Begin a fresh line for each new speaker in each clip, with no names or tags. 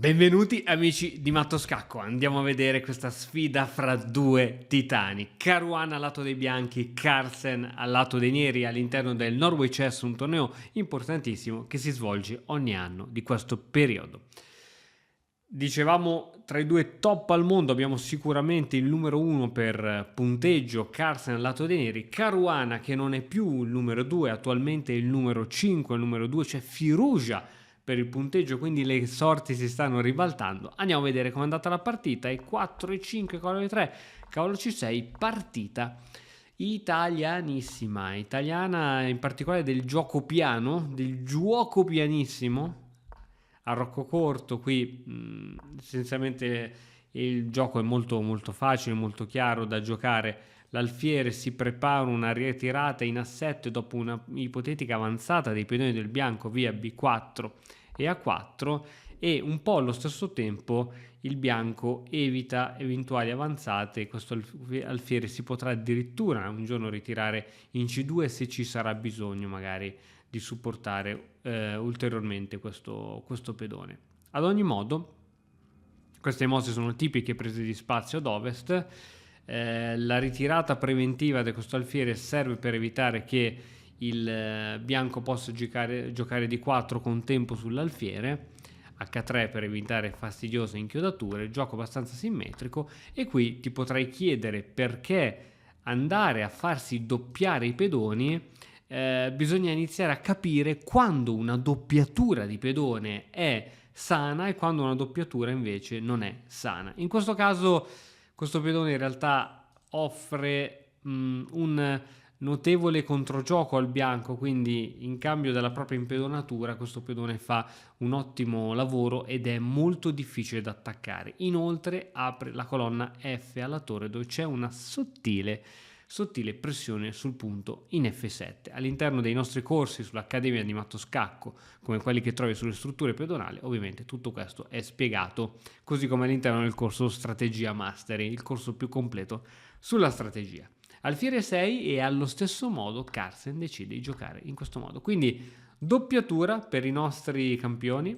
Benvenuti amici di Matto Scacco, andiamo a vedere questa sfida fra due titani, Caruana al lato dei bianchi, Carlsen al lato dei neri all'interno del Norway Chess, un torneo importantissimo che si svolge ogni anno di questo periodo. Dicevamo tra i due top al mondo abbiamo sicuramente il numero 1 per punteggio, Carlsen al lato dei neri, Caruana che non è più il numero 2, attualmente è il numero 5, il numero 2 c'è Firouzja per il punteggio, quindi le sorti si stanno ribaltando. Andiamo a vedere com'è andata la partita. E4, E5, cavallo E3, cavallo C6, partita italianissima, italiana in particolare del gioco piano, del gioco pianissimo. A Rocco Corto qui essenzialmente il gioco è molto molto facile, molto chiaro da giocare. L'alfiere si prepara una ritirata in assetto dopo una ipotetica avanzata dei pedoni del bianco via B4 e A4 e un po' allo stesso tempo il bianco evita eventuali avanzate. Questo alfiere si potrà addirittura un giorno ritirare in C2 se ci sarà bisogno magari di supportare ulteriormente questo pedone. Ad ogni modo queste mosse sono tipiche prese di spazio ad ovest. La ritirata preventiva di questo alfiere serve per evitare che il bianco possa giocare di 4 con tempo sull'alfiere, H3 per evitare fastidiose inchiodature, gioco abbastanza simmetrico. E qui ti potrai chiedere perché andare a farsi doppiare i pedoni. Bisogna iniziare a capire quando una doppiatura di pedone è sana e quando una doppiatura invece non è sana. In questo caso questo pedone in realtà offre un notevole controgioco al bianco, quindi in cambio della propria impedonatura questo pedone fa un ottimo lavoro ed è molto difficile da attaccare. Inoltre apre la colonna F alla torre dove c'è una sottile pressione sul punto in F7. All'interno dei nostri corsi sull'Accademia di Matto Scacco, come quelli che trovi sulle strutture pedonali, ovviamente tutto questo è spiegato, così come all'interno del corso Strategia Mastery, il corso più completo sulla strategia. Alfiere 6 e allo stesso modo Carlsen decide di giocare in questo modo. Quindi doppiatura per i nostri campioni,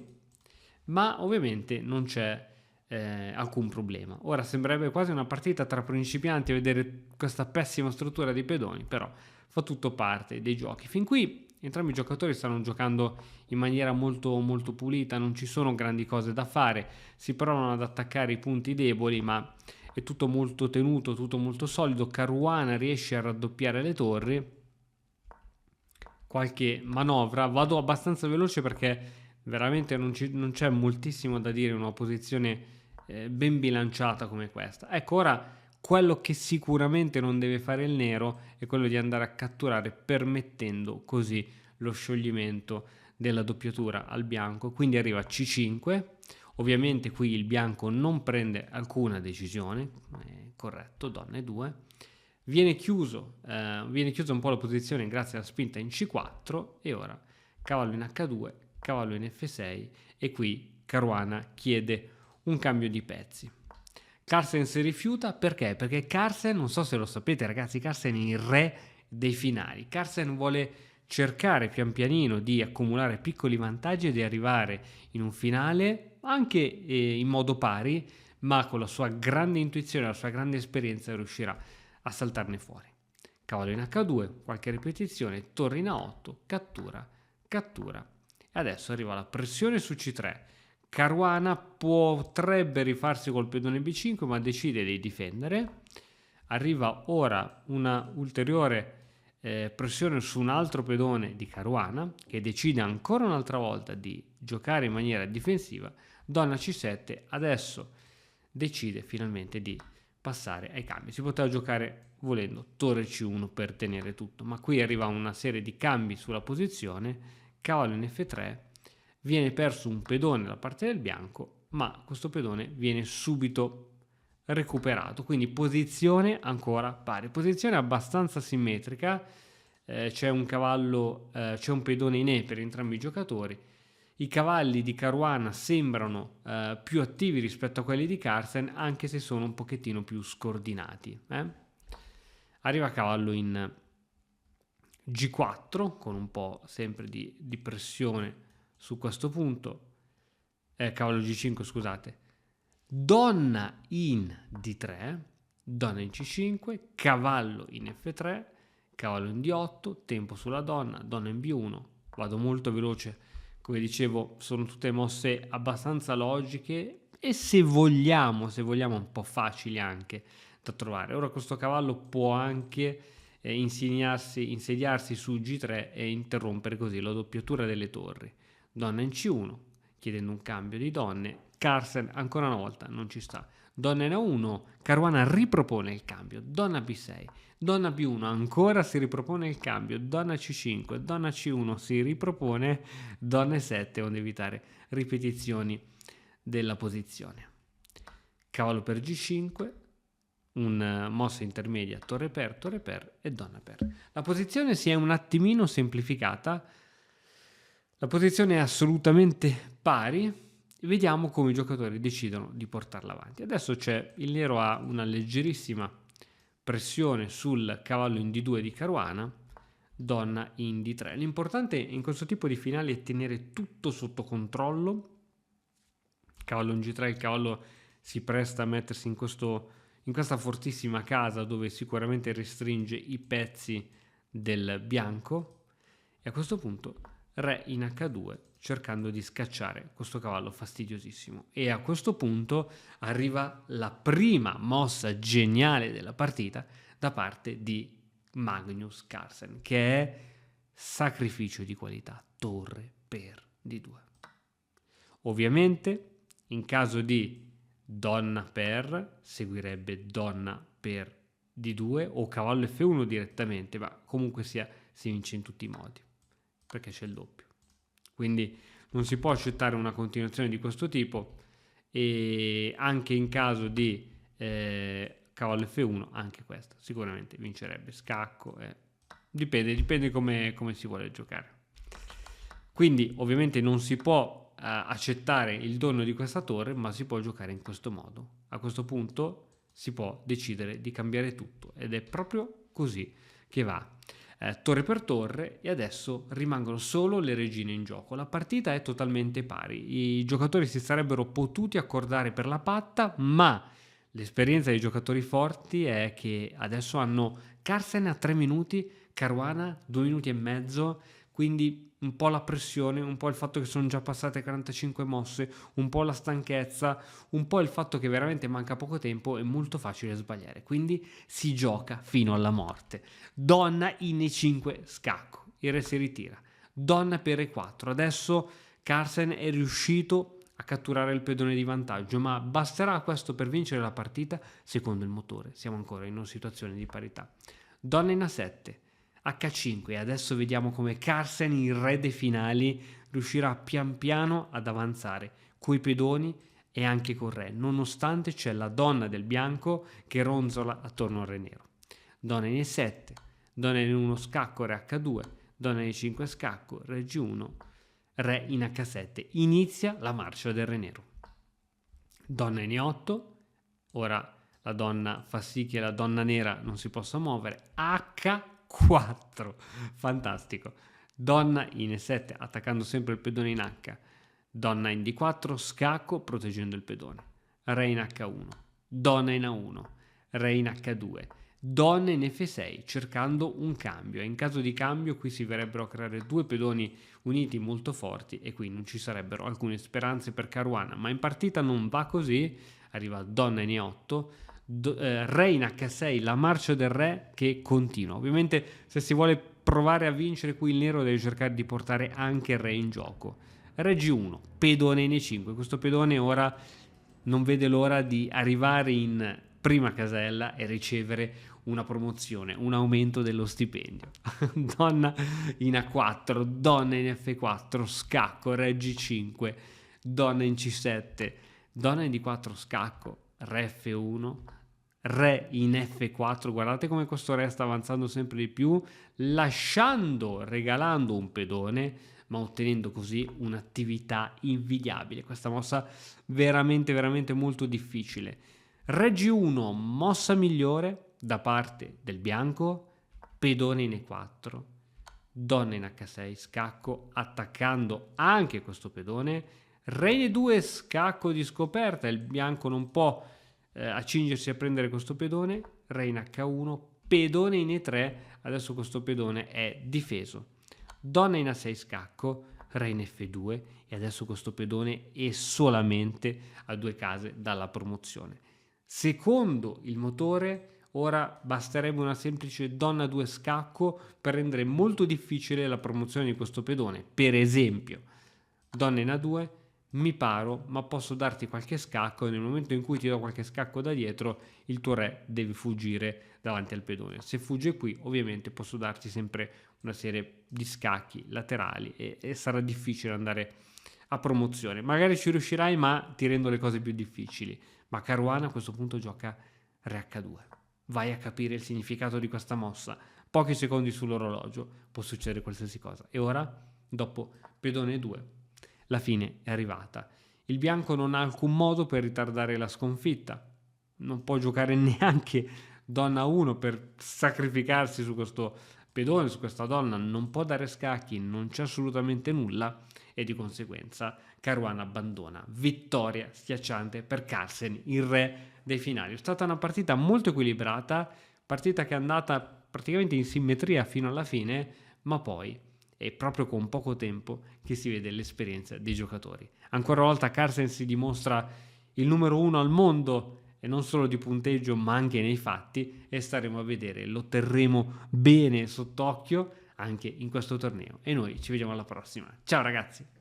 ma ovviamente non c'è alcun problema. Ora sembrerebbe quasi una partita tra principianti a vedere questa pessima struttura dei pedoni, però fa tutto parte dei giochi. Fin qui entrambi i giocatori stanno giocando in maniera molto molto pulita, non ci sono grandi cose da fare, si provano ad attaccare i punti deboli, ma è tutto molto tenuto, tutto molto solido. Caruana riesce a raddoppiare le torri, qualche manovra, vado abbastanza veloce perché veramente non c'è moltissimo da dire in una posizione ben bilanciata come questa. Ecco, ora quello che sicuramente non deve fare il nero è quello di andare a catturare, permettendo così lo scioglimento della doppiatura al bianco. Quindi arriva C5. Ovviamente qui il bianco non prende alcuna decisione, corretto, donna E2. Viene chiuso un po' la posizione grazie alla spinta in C4 e ora cavallo in H2, cavallo in F6 e qui Caruana chiede un cambio di pezzi. Carlsen si rifiuta perché? Perché Carlsen, non so se lo sapete ragazzi, Carlsen è il re dei finali. Carlsen vuole cercare pian pianino di accumulare piccoli vantaggi e di arrivare in un finale anche in modo pari, ma con la sua grande intuizione, la sua grande esperienza riuscirà a saltarne fuori. Cavallo in H2, qualche ripetizione, torre in A8, cattura, cattura. E adesso arriva la pressione su C3. Caruana potrebbe rifarsi col pedone B5 ma decide di difendere. Arriva ora una ulteriore pressione su un altro pedone di Caruana che decide ancora un'altra volta di giocare in maniera difensiva. Donna C7 adesso decide finalmente di passare ai cambi. Si poteva giocare volendo torre C1 per tenere tutto, ma qui arriva una serie di cambi sulla posizione. Cavallo in F3, viene perso un pedone da parte del bianco, ma questo pedone viene subito recuperato, quindi posizione ancora pari, posizione abbastanza simmetrica. C'è un cavallo, c'è un pedone in E per entrambi i giocatori. I cavalli di Caruana sembrano più attivi rispetto a quelli di Carlsen, anche se sono un pochettino più scordinati. Arriva cavallo in G4 con un po' sempre di pressione su questo punto. cavallo G5, scusate, donna in D3, donna in C5, cavallo in F3, cavallo in D8, tempo sulla donna in B1. Vado molto veloce, come dicevo, sono tutte mosse abbastanza logiche e se vogliamo un po' facili anche da trovare. Ora questo cavallo può anche insediarsi su G3 e interrompere così la doppiatura delle torri. Donna in C1, chiedendo un cambio di donne. Carlsen ancora una volta non ci sta. Donna in A1, Caruana ripropone il cambio. Donna B6, donna B1 ancora si ripropone il cambio. Donna C5, donna C1 si ripropone. Donna E7, onde evitare ripetizioni della posizione. Cavallo per G5, un mossa intermedia, torre per e donna per. La posizione si è un attimino semplificata. La posizione è assolutamente pari. Vediamo come i giocatori decidono di portarla avanti. Adesso il nero ha una leggerissima pressione sul cavallo in D2 di Caruana, donna in D3. L'importante in questo tipo di finali è tenere tutto sotto controllo. Cavallo in G3, il cavallo si presta a mettersi in questa fortissima casa dove sicuramente restringe i pezzi del bianco, e a questo punto re in H2 cercando di scacciare questo cavallo fastidiosissimo. E a questo punto arriva la prima mossa geniale della partita da parte di Magnus Carlsen, che è sacrificio di qualità, torre per D2. Ovviamente in caso di donna per seguirebbe donna per D2 o cavallo F1 direttamente, ma comunque sia si vince in tutti i modi perché c'è il doppio. Quindi non si può accettare una continuazione di questo tipo, e anche in caso di cavallo F1 anche questa sicuramente vincerebbe. Scacco, dipende come si vuole giocare. Quindi ovviamente non si può accettare il dono di questa torre, ma si può giocare in questo modo. A questo punto si può decidere di cambiare tutto ed è proprio così che va. Torre per torre, e adesso rimangono solo le regine in gioco. La partita è totalmente pari, i giocatori si sarebbero potuti accordare per la patta, ma l'esperienza dei giocatori forti è che adesso hanno Carlsen a 3 minuti, Caruana 2 minuti e mezzo, quindi un po' la pressione, un po' il fatto che sono già passate 45 mosse, un po' la stanchezza, un po' il fatto che veramente manca poco tempo, è molto facile sbagliare, quindi si gioca fino alla morte. Donna in E5 scacco, il re si ritira, donna per E4, adesso Carlsen è riuscito a catturare il pedone di vantaggio, ma basterà questo per vincere la partita? Secondo il motore siamo ancora in una situazione di parità. Donna in A7, H5, e adesso vediamo come Carlsen, il re dei finali, riuscirà pian piano ad avanzare coi pedoni e anche col re, nonostante c'è la donna del bianco che ronzola attorno al re nero. Donna in E7, donna in 1 scacco, re H2, donna in E5 scacco, re G1, re in H7. Inizia la marcia del re nero. Donna in E8, ora la donna fa sì che la donna nera non si possa muovere, H4, fantastico. Donna in E7 attaccando sempre il pedone in H, donna in D4 scacco proteggendo il pedone, re in H1, donna in A1, re in H2, donna in F6 cercando un cambio, e in caso di cambio qui si verrebbero a creare due pedoni uniti molto forti e qui non ci sarebbero alcune speranze per Caruana, ma in partita non va così. Arriva donna in E8, re in H6, la marcia del re che continua. Ovviamente se si vuole provare a vincere qui il nero deve cercare di portare anche il re in gioco. Re G1, pedone in E5, questo pedone ora non vede l'ora di arrivare in prima casella e ricevere una promozione, un aumento dello stipendio. Donna in A4, donna in F4, scacco, re G5, donna in C7, donna in D4 scacco, re F1, re in F4. Guardate come questo re sta avanzando sempre di più, regalando un pedone, ma ottenendo così un'attività invidiabile. Questa mossa veramente veramente molto difficile. Re G1, mossa migliore da parte del bianco, pedone in E4, donna in H6 scacco, attaccando anche questo pedone, Re 2, scacco di scoperta, il bianco non può accingersi a prendere questo pedone, re in H1, pedone in E3, adesso questo pedone è difeso. Donna in A6 scacco, re in F2 e adesso questo pedone è solamente a 2 case dalla promozione. Secondo il motore, ora basterebbe una semplice donna 2 scacco per rendere molto difficile la promozione di questo pedone. Per esempio, donna in A2, mi paro, ma posso darti qualche scacco e nel momento in cui ti do qualche scacco da dietro, il tuo re deve fuggire davanti al pedone. Se fugge qui, ovviamente posso darti sempre una serie di scacchi laterali e sarà difficile andare a promozione. Magari ci riuscirai, ma ti rendo le cose più difficili. Ma Caruana a questo punto gioca re H2. Vai a capire il significato di questa mossa. Pochi secondi sull'orologio, può succedere qualsiasi cosa. E ora, dopo pedone 2, la fine è arrivata. Il bianco non ha alcun modo per ritardare la sconfitta. Non può giocare neanche donna 1 per sacrificarsi su questo pedone, su questa donna. Non può dare scacchi, non c'è assolutamente nulla e di conseguensa Caruana abbandona. Vittoria schiacciante per Carlsen, il re dei finali. È stata una partita molto equilibrata, partita che è andata praticamente in simmetria fino alla fine, ma poi è proprio con poco tempo che si vede l'esperienza dei giocatori. Ancora una volta Carlsen si dimostra il numero 1 al mondo e non solo di punteggio ma anche nei fatti, e staremo a vedere, lo terremo bene sott'occhio anche in questo torneo e noi ci vediamo alla prossima. Ciao ragazzi!